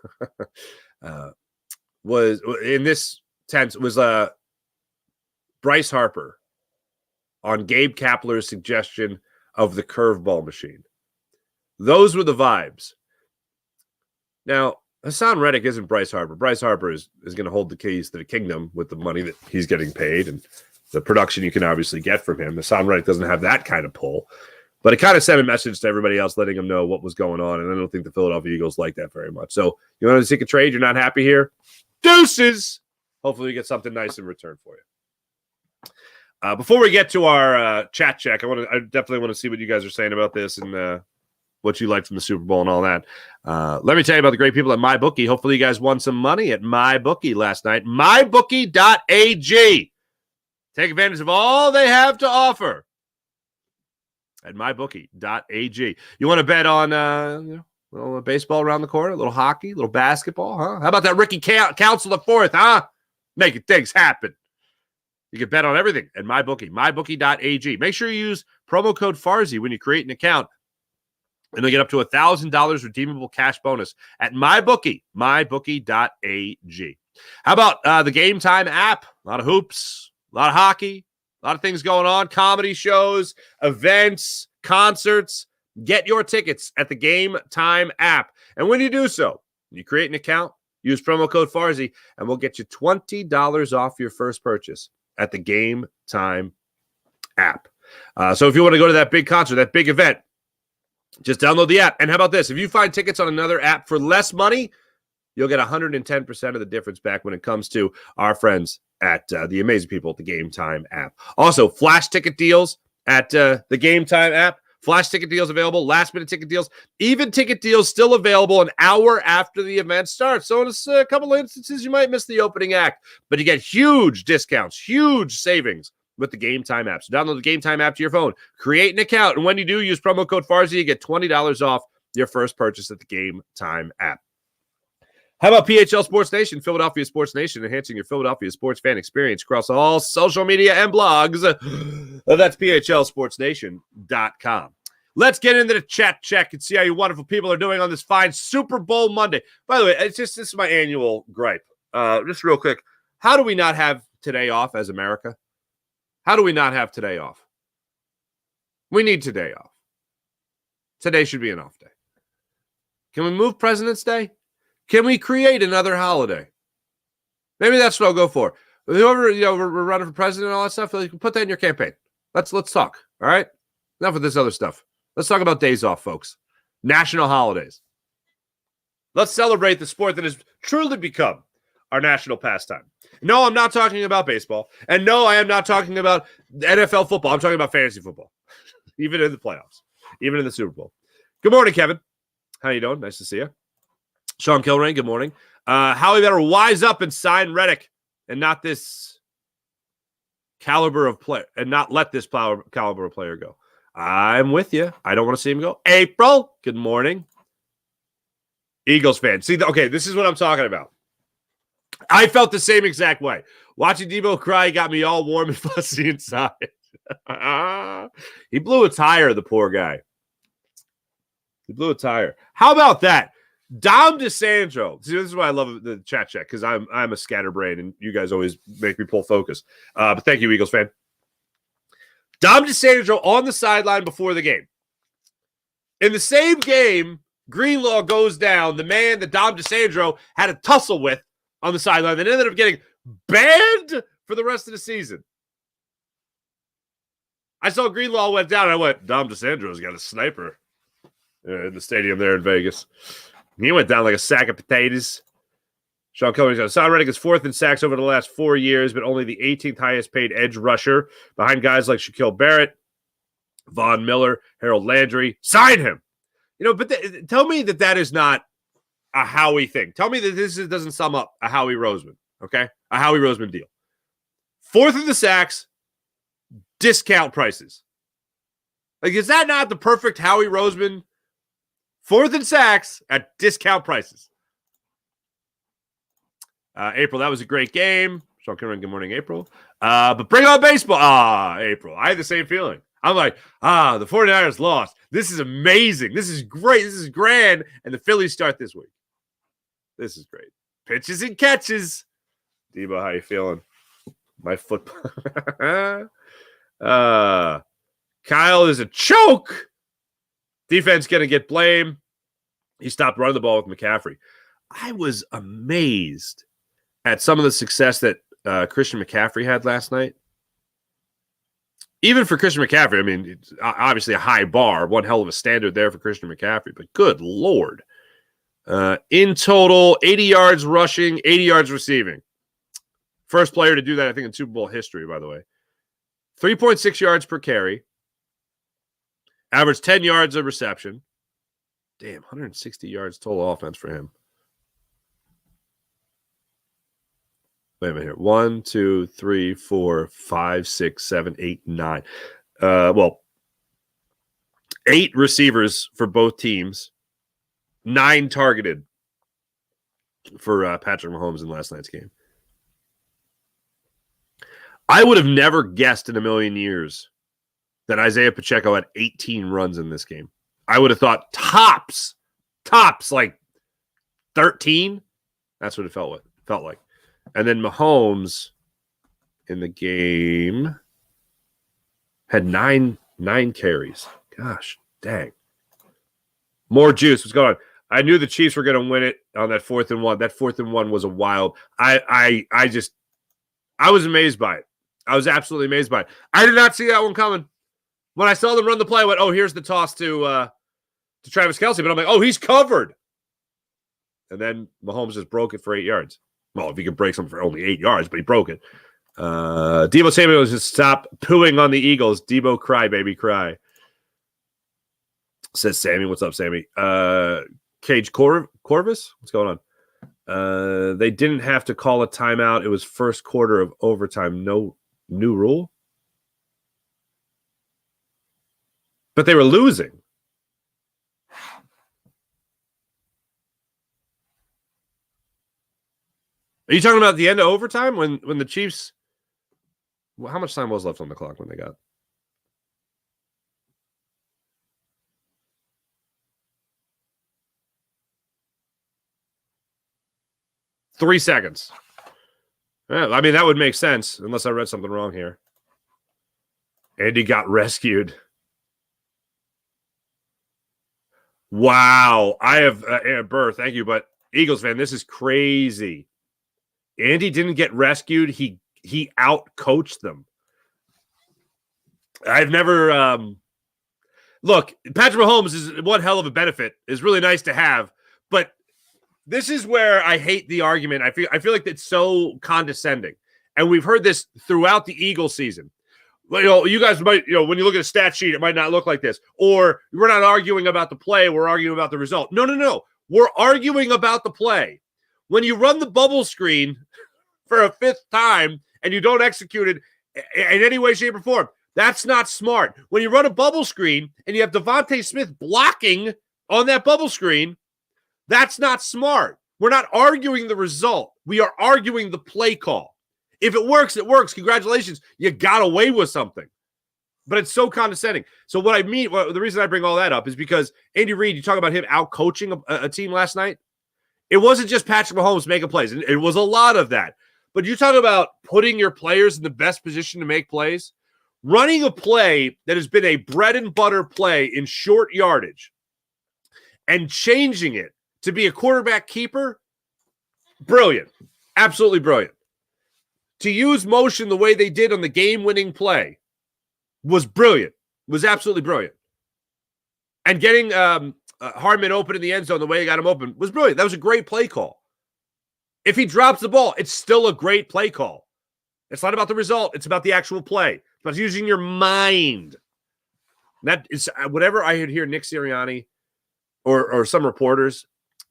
Speaker 1: was in this tense was Bryce Harper on Gabe Kapler's suggestion of the curveball machine. Those were the vibes. Now, Hassan Reddick isn't Bryce Harper. Bryce Harper is going to hold the keys to the kingdom with the money that he's getting paid and the production you can obviously get from him. Hassan Reddick doesn't have that kind of pull. But it kind of sent a message to everybody else, letting them know what was going on. And I don't think the Philadelphia Eagles like that very much. So you want to seek a trade? You're not happy here? Deuces! Hopefully we get something nice in return for you. Before we get to our chat check, I definitely want to see what you guys are saying about this and what you liked from the Super Bowl and all that. Let me tell you about the great people at MyBookie. Hopefully you guys won some money at MyBookie last night. MyBookie.ag. Take advantage of all they have to offer at mybookie.ag. You want to bet on a little baseball around the corner, a little hockey, a little basketball, huh? How about that Ricky Council IV, huh? Making things happen. You can bet on everything at MyBookie, mybookie.ag. Make sure you use promo code Farzi when you create an account, and you'll get up to $1,000 redeemable cash bonus at MyBookie, mybookie.ag. How about the Game Time app? A lot of hoops, a lot of hockey, a lot of things going on, comedy shows, events, concerts. Get your tickets at the Game Time app. And when you do so, you create an account, use promo code Farzi, and we'll get you $20 off your first purchase at the Game Time app. So if you want to go to that big concert, that big event, just download the app. And how about this? If you find tickets on another app for less money, you'll get 110% of the difference back when it comes to our friends at the amazing people at the Game Time app. Also, flash ticket deals at the Game Time app. Flash ticket deals available, last-minute ticket deals, even ticket deals still available an hour after the event starts. So in a couple of instances, you might miss the opening act, but you get huge discounts, huge savings with the Game Time app. So download the Game Time app to your phone, create an account, and when you do, use promo code Farzi, you get $20 off your first purchase at the Game Time app. How about PHL Sports Nation, Philadelphia Sports Nation, enhancing your Philadelphia sports fan experience across all social media and blogs? That's PHLSportsNation.com. Let's get into the chat check and see how you wonderful people are doing on this fine Super Bowl Monday. By the way, this is my annual gripe. Just real quick, how do we not have today off as America? How do we not have today off? We need today off. Today should be an off day. Can we move President's Day? Can we create another holiday? Maybe that's what I'll go for. Whoever, we're running for president and all that stuff, you can put that in your campaign. Let's talk, all right? Enough of this other stuff. Let's talk about days off, folks. National holidays. Let's celebrate the sport that has truly become our national pastime. No, I'm not talking about baseball. And no, I am not talking about NFL football. I'm talking about fantasy football, even in the playoffs, even in the Super Bowl. Good morning, Kevin. How you doing? Nice to see you. Sean Kilrain, good morning. Howie better wise up and sign Reddick and not this caliber of player and not let this caliber of player go. I'm with you. I don't want to see him go. April, good morning. Eagles fan. See, okay, this is what I'm talking about. I felt the same exact way. Watching Debo cry got me all warm and fuzzy inside. He blew a tire, the poor guy. He blew a tire. How about that? Dom DeSandro. See, this is why I love the chat check, because I'm a scatterbrain, and you guys always make me pull focus. But thank you, Eagles fan. Dom DeSandro on the sideline before the game. In the same game, Greenlaw goes down. The man that Dom DeSandro had a tussle with on the sideline that ended up getting banned for the rest of the season. I saw Greenlaw went down, and I went, Dom DeSandro's got a sniper in the stadium there in Vegas. He went down like a sack of potatoes. Sean Kelly's got Son Reddick is fourth in sacks over the last 4 years, but only the 18th highest paid edge rusher behind guys like Shaquille Barrett, Von Miller, Harold Landry. Sign him. But tell me that is not a Howie thing. Tell me that this doesn't sum up a Howie Roseman, okay? A Howie Roseman deal. Fourth in the sacks, discount prices. Like, is that not the perfect Howie Roseman? Fourth in sacks at discount prices. April, that was a great game. Sean Kimmerer, good morning, April. But bring on baseball. April. I had the same feeling. I'm like, the 49ers lost. This is amazing. This is great. This is grand. And the Phillies start this week. This is great. Pitches and catches. Debo, how you feeling? My football. Kyle is a choke. Defense going to get blamed. He stopped running the ball with McCaffrey. I was amazed at some of the success that Christian McCaffrey had last night. Even for Christian McCaffrey, I mean, it's obviously a high bar, one hell of a standard there for Christian McCaffrey, but good Lord. In total, 80 yards rushing, 80 yards receiving. First player to do that, I think, in Super Bowl history, by the way. 3.6 yards per carry. Average 10 yards of reception. Damn, 160 yards total offense for him. Wait a minute here. 1, 2, 3, 4, 5, 6, 7, 8, 9. 8 receivers for both teams. 9 targeted for Patrick Mahomes in last night's game. I would have never guessed in a million years that Isaiah Pacheco had 18 runs in this game. I would have thought tops like 13. That's what it felt like. And then Mahomes in the game had nine carries. Gosh, dang. More juice. What's going on? I knew the Chiefs were going to win it on that 4th and 1. That 4th and 1 was a wild. I was amazed by it. I was absolutely amazed by it. I did not see that one coming. When I saw them run the play, I went, oh, here's the toss to Travis Kelce. But I'm like, oh, he's covered. And then Mahomes just broke it for 8 yards. Well, if he could break something for only 8 yards, but he broke it. Debo Samuel just stop pooing on the Eagles. Debo, cry, baby, cry. Says Sammy. What's up, Sammy? Cage Corvus? What's going on? They didn't have to call a timeout. It was first quarter of overtime. No new rule. But they were losing. Are you talking about the end of overtime when the Chiefs? Well, how much time was left on the clock when they got? Three seconds. Yeah, I mean, that would make sense unless I read something wrong here. Andy got rescued. Wow. I have Burr, thank you, but Eagles fan, this is crazy. Andy didn't get rescued. He out-coached them. I've never look, Patrick Mahomes is one hell of a benefit. It's really nice to have, but this is where I hate the argument. I feel like it's so condescending. And we've heard this throughout the Eagles season. You guys might, when you look at a stat sheet, it might not look like this. Or we're not arguing about the play, we're arguing about the result. No. We're arguing about the play. When you run the bubble screen for a 5th time and you don't execute it in any way, shape, or form, that's not smart. When you run a bubble screen and you have Devontae Smith blocking on that bubble screen, that's not smart. We're not arguing the result. We are arguing the play call. If it works, it works. Congratulations. You got away with something. But it's so condescending. So what I mean, the reason I bring all that up is because Andy Reid, you talk about him out-coaching a team last night. It wasn't just Patrick Mahomes making plays. It was a lot of that. But you talk about putting your players in the best position to make plays. Running a play that has been a bread and butter play in short yardage and changing it to be a quarterback keeper, brilliant. Absolutely brilliant. To use motion the way they did on the game-winning play was brilliant. Was absolutely brilliant. And getting Hardman open in the end zone the way he got him open was brilliant. That was a great play call. If he drops the ball, it's still a great play call. It's not about the result. It's about the actual play. It's about using your mind. That is whatever I hear Nick Sirianni or some reporters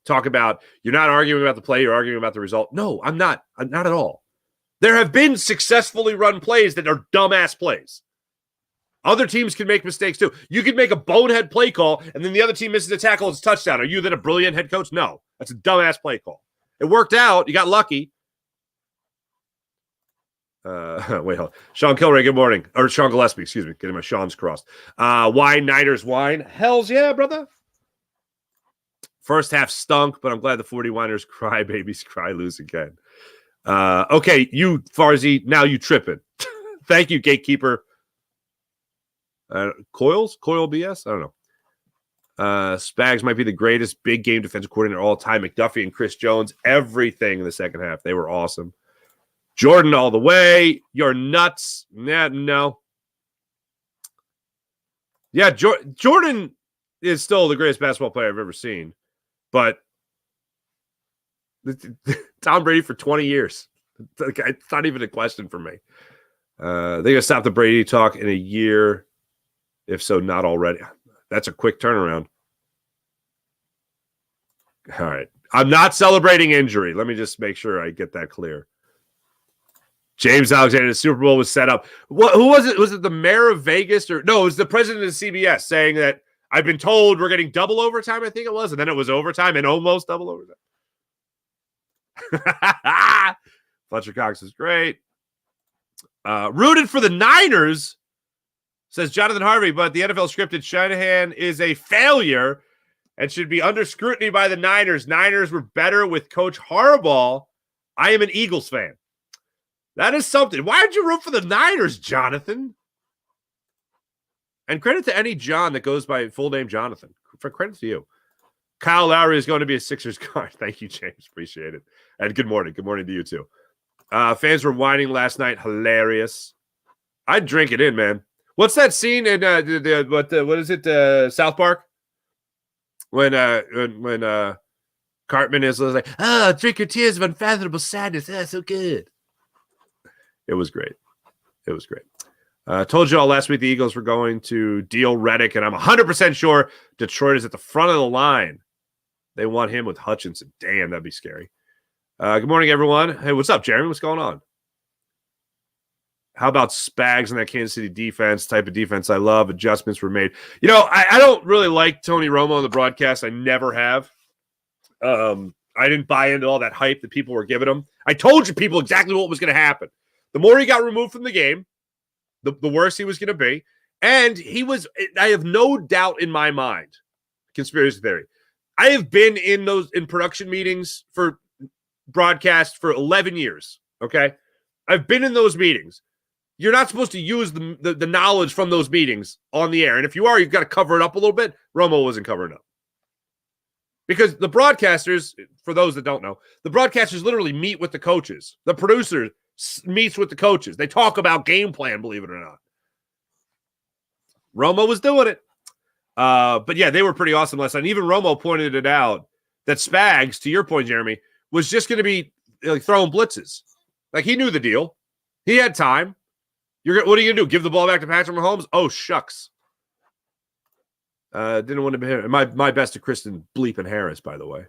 Speaker 1: talk about. You're not arguing about the play. You're arguing about the result. No, I'm not. I'm not at all. There have been successfully run plays that are dumbass plays. Other teams can make mistakes too. You could make a bonehead play call, and then the other team misses a tackle. It's a touchdown. Are you then a brilliant head coach? No. That's a dumbass play call. It worked out. You got lucky. Wait, hold on. Sean Kilray, good morning. Or Sean Gillespie, excuse me. Getting my Sean's crossed. Wine, Niners, wine. Hells yeah, brother. First half stunk, but I'm glad the 49ers cry babies cry lose again. Okay, you, Farzi, now you tripping. Thank you, gatekeeper. Coil BS? I don't know. Spags might be the greatest big game defensive coordinator all time. McDuffie and Chris Jones, everything in the second half. They were awesome. Jordan all the way. You're nuts. Nah, no. Yeah, Jordan is still the greatest basketball player I've ever seen. But Tom Brady for 20 years. It's not even a question for me. They're going to stop the Brady talk in a year. If so, not already. That's a quick turnaround. All right. I'm not celebrating injury. Let me just make sure I get that clear. James Alexander, the Super Bowl was set up. Who was it? Was it the mayor of Vegas? No, it was the president of CBS saying that I've been told we're getting double overtime, I think it was. And then it was overtime and almost double overtime. Fletcher Cox is great. Rooted for the Niners, says Jonathan Harvey, but the NFL scripted Shanahan is a failure and should be under scrutiny by the Niners. Niners were better with Coach Harbaugh. I am an Eagles fan. That is something. Why did you root for the Niners, Jonathan? And credit to any John that goes by full name Jonathan. For credit to you. Kyle Lowry is going to be a Sixers guard. Thank you, James. Appreciate it. And good morning. Good morning to you, too. Fans were whining last night. Hilarious. I'd drink it in, man. What's that scene in what is it? South Park? When Cartman is like, drink your tears of unfathomable sadness. So good. It was great. It was great. Told you all last week the Eagles were going to deal Reddick, and I'm 100% sure Detroit is at the front of the line. They want him with Hutchinson. Damn, that'd be scary. Good morning, everyone. Hey, what's up, Jeremy? What's going on? How about Spags in that Kansas City defense, type of defense I love? Adjustments were made. You know, I don't really like Tony Romo on the broadcast. I never have. I didn't buy into all that hype that people were giving him. I told you people exactly what was going to happen. The more he got removed from the game, the worse he was going to be. And I have no doubt in my mind, conspiracy theory, I have been in production meetings for broadcast for 11 years, okay? I've been in those meetings. You're not supposed to use the knowledge from those meetings on the air. And if you are, you've got to cover it up a little bit. Romo wasn't covering up. Because the broadcasters, for those that don't know, the broadcasters literally meet with the coaches. The producer meets with the coaches. They talk about game plan, believe it or not. Romo was doing it. But yeah, they were pretty awesome last night. And even Romo pointed it out that Spags, to your point, Jeremy, was just going to be like throwing blitzes. Like he knew the deal. He had time. What are you going to do? Give the ball back to Patrick Mahomes? Oh, shucks. Didn't want to be here. My best to Kristen Bleepin Harris, by the way.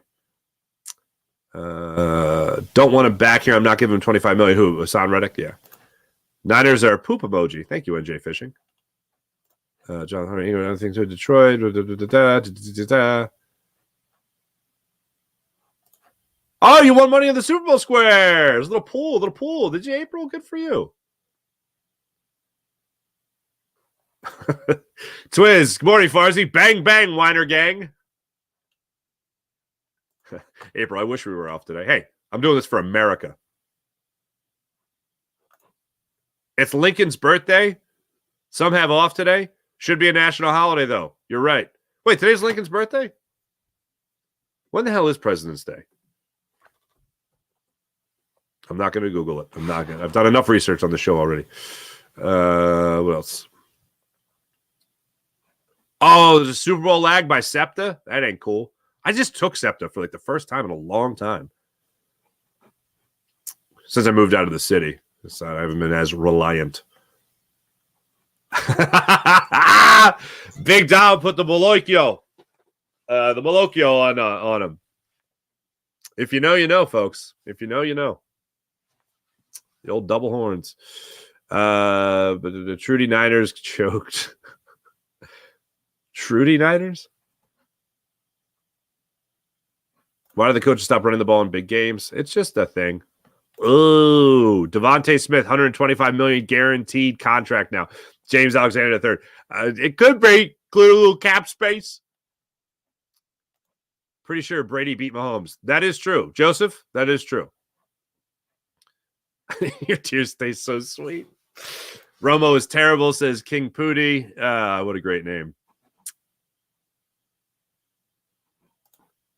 Speaker 1: Don't want him back here. I'm not giving him $25 million. Who? Hassan Reddick? Yeah. Niners are a poop emoji. Thank you, NJ Fishing. John Hunter, other things to Detroit. Oh, you won money in the Super Bowl squares. Little pool. Did you, April? Good for you. Twiz, good morning, Farzi. Bang, bang, Weiner gang. April, I wish we were off today. Hey, I'm doing this for America. It's Lincoln's birthday. Some have off today. Should be a national holiday, though. You're right. Wait, today's Lincoln's birthday? When the hell is President's Day? I'm not going to Google it. I'm not going to. I've done enough research on the show already. What else? Oh, there's a Super Bowl lag by SEPTA? That ain't cool. I just took SEPTA for like the first time in a long time. Since I moved out of the city. So I haven't been as reliant. Big Dom put the Malocchio on him. If you know, you know, folks. If you know, you know. The old double horns. But the Trudy Niners choked. Trudy Niners? Why do the coaches stop running the ball in big games? It's just a thing. Oh, Devontae Smith, $125 million guaranteed contract now. James Alexander III. It could be clear a little cap space. Pretty sure Brady beat Mahomes. That is true. Joseph, that is true. Your tears taste so sweet. Romo is terrible, says King Pooty. What a great name.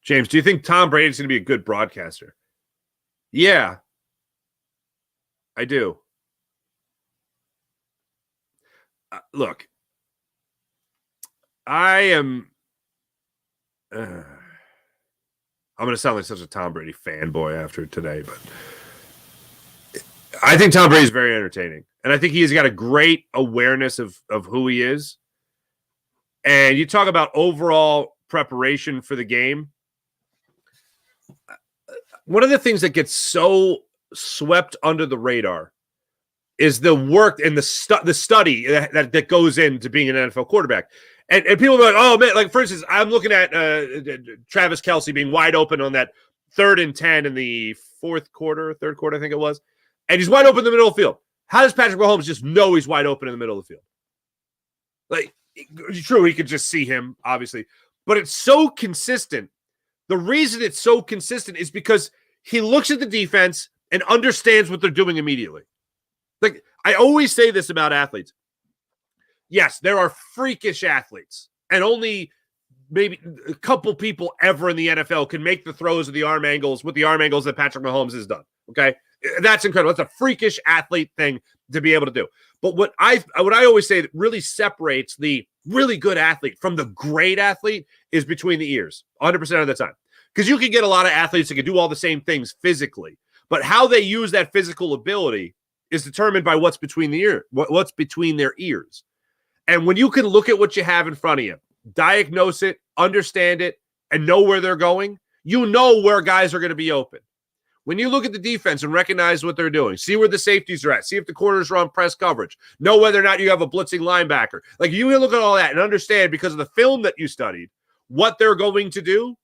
Speaker 1: James, do you think Tom Brady's going to be a good broadcaster? Yeah, I do. Look, I'm going to sound like such a Tom Brady fanboy after today, but I think Tom Brady is very entertaining. And I think he's got a great awareness of who he is. And you talk about overall preparation for the game. One of the things that gets so swept under the radar is the work and the study that goes into being an NFL quarterback. And people are like, oh, man, like, for instance, I'm looking at Travis Kelce being wide open on that 3rd and 10 in the third quarter, I think it was. And he's wide open in the middle of the field. How does Patrick Mahomes just know he's wide open in the middle of the field? Like, true, he could just see him, obviously, but it's so consistent. The reason it's so consistent is because he looks at the defense and understands what they're doing immediately. Like, I always say this about athletes. Yes, there are freakish athletes, and only maybe a couple people ever in the NFL can make the throws of the arm angles with the arm angles that Patrick Mahomes has done. Okay, that's incredible. That's a freakish athlete thing to be able to do. But what I always say that really separates the really good athlete from the great athlete is between the ears, 100% of the time. Because you can get a lot of athletes that can do all the same things physically, but how they use that physical ability is determined by what's between what's between their ears. And when you can look at what you have in front of you, diagnose it, understand it, and know where they're going, you know where guys are going to be open. When you look at the defense and recognize what they're doing, see where the safeties are at, see if the corners are on press coverage, know whether or not you have a blitzing linebacker. Like, you can look at all that and understand, because of the film that you studied, what they're going to do.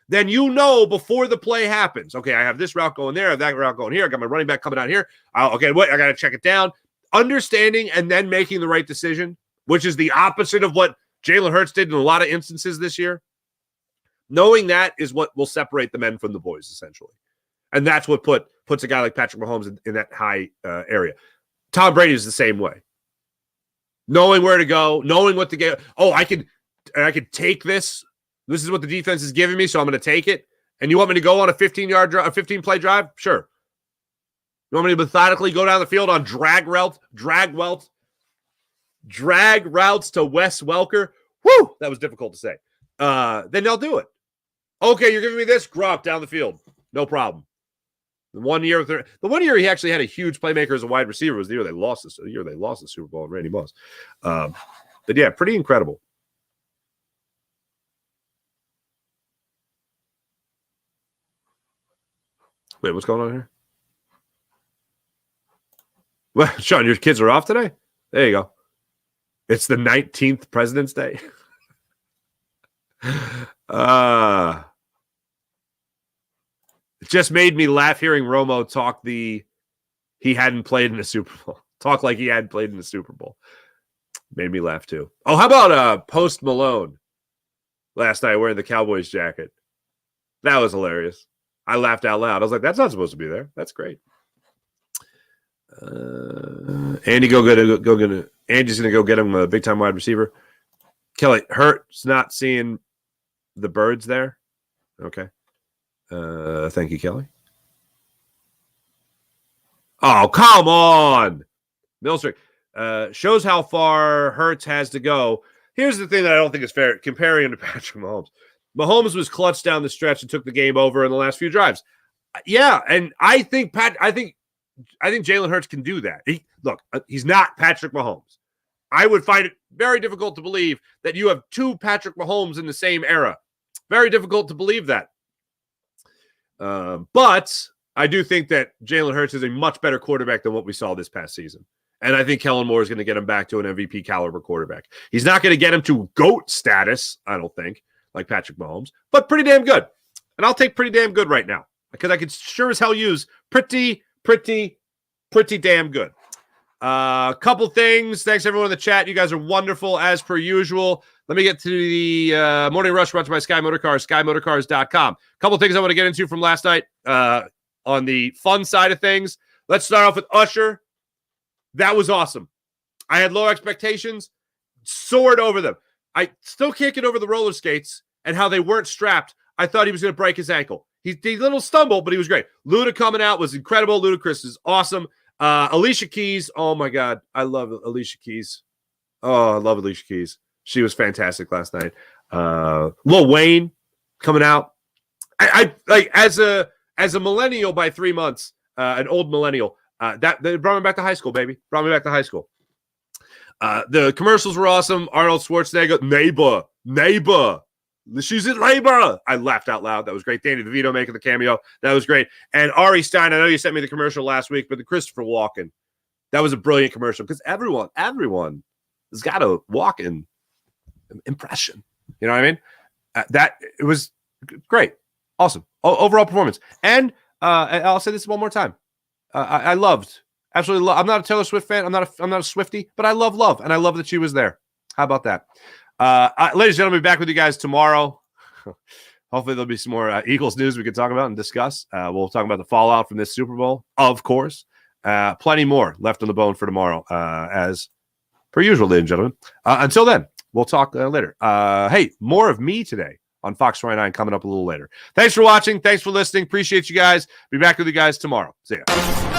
Speaker 1: Then you know before the play happens, okay, I have this route going there, I have that route going here, I got my running back coming out here. Okay, wait, I got to check it down. Understanding and then making the right decision, which is the opposite of what Jalen Hurts did in a lot of instances this year. Knowing that is what will separate the men from the boys, essentially. And that's what puts a guy like Patrick Mahomes in that high area. Tom Brady is the same way. Knowing where to go, knowing what to get. Oh, I could take this. This is what the defense is giving me, so I'm going to take it. And you want me to go on a 15-play drive? Sure. You want me to methodically go down the field on drag routes to Wes Welker? Woo! That was difficult to say. Then they'll do it. Okay, you're giving me this? Gronk down the field. No problem. The one year he actually had a huge playmaker as a wide receiver was the year they lost the Super Bowl and Randy Moss. But yeah, pretty incredible. Wait, what's going on here? Well, Sean, your kids are off today? There you go. It's the 19th President's Day. It just made me laugh hearing Romo talk he hadn't played in the Super Bowl. Talk like he hadn't played in the Super Bowl. Made me laugh too. Oh, how about Post Malone last night wearing the Cowboys jacket? That was hilarious. I laughed out loud. I was like, that's not supposed to be there. That's great. Andy's gonna go get him a big time wide receiver. Kelly, Hurt's not seeing the birds there. Okay. Thank you, Kelly. Oh, come on. Millstrick shows how far Hurts has to go. Here's the thing that I don't think is fair, comparing him to Patrick Mahomes. Mahomes was clutch down the stretch and took the game over in the last few drives. Yeah, and I think Jalen Hurts can do that. He's not Patrick Mahomes. I would find it very difficult to believe that you have two Patrick Mahomes in the same era. Very difficult to believe that. But I do think that Jalen Hurts is a much better quarterback than what we saw this past season. And I think Kellen Moore is going to get him back to an MVP caliber quarterback. He's not going to get him to GOAT status, I don't think, like Patrick Mahomes, but pretty damn good. And I'll take pretty damn good right now because I could sure as hell use pretty damn good. Couple things. Thanks everyone in the chat. You guys are wonderful as per usual. Let me get to the Morning Rush brought to you by Sky Motorcars, skymotorcars.com. Couple things I want to get into from last night on the fun side of things. Let's start off with Usher. That was awesome. I had low expectations, soared over them. I still can't get over the roller skates and how they weren't strapped. I thought he was going to break his ankle. He little stumbled, but he was great. Luda coming out was incredible. Ludacris is awesome. Alicia Keys. Oh my God. I love Alicia Keys. Oh, I love Alicia Keys. She was fantastic last night. Lil Wayne coming out. I like as a millennial by 3 months, an old millennial, that they brought me back to high school, baby. Brought me back to high school. The commercials were awesome. Arnold Schwarzenegger, neighbor. She's in labor. I laughed out loud. That was great. Danny DeVito making the cameo. That was great. And Ari Stein, I know you sent me the commercial last week, but the Christopher Walken, that was a brilliant commercial because everyone has got a Walken impression. You know what I mean? It was great. Awesome. Overall performance. And I'll say this one more time. I loved Absolutely love. I'm not a Taylor Swift fan. I'm not a Swiftie, but I love, and I love that she was there. How about that? Ladies and gentlemen, we'll be back with you guys tomorrow. Hopefully there'll be some more Eagles news we can talk about and discuss. We'll talk about the fallout from this Super Bowl, of course. Plenty more left on the bone for tomorrow, as per usual, ladies and gentlemen. Until then, we'll talk later. Hey, more of me today on Fox 29 coming up a little later. Thanks for watching. Thanks for listening. Appreciate you guys. Be back with you guys tomorrow. See ya.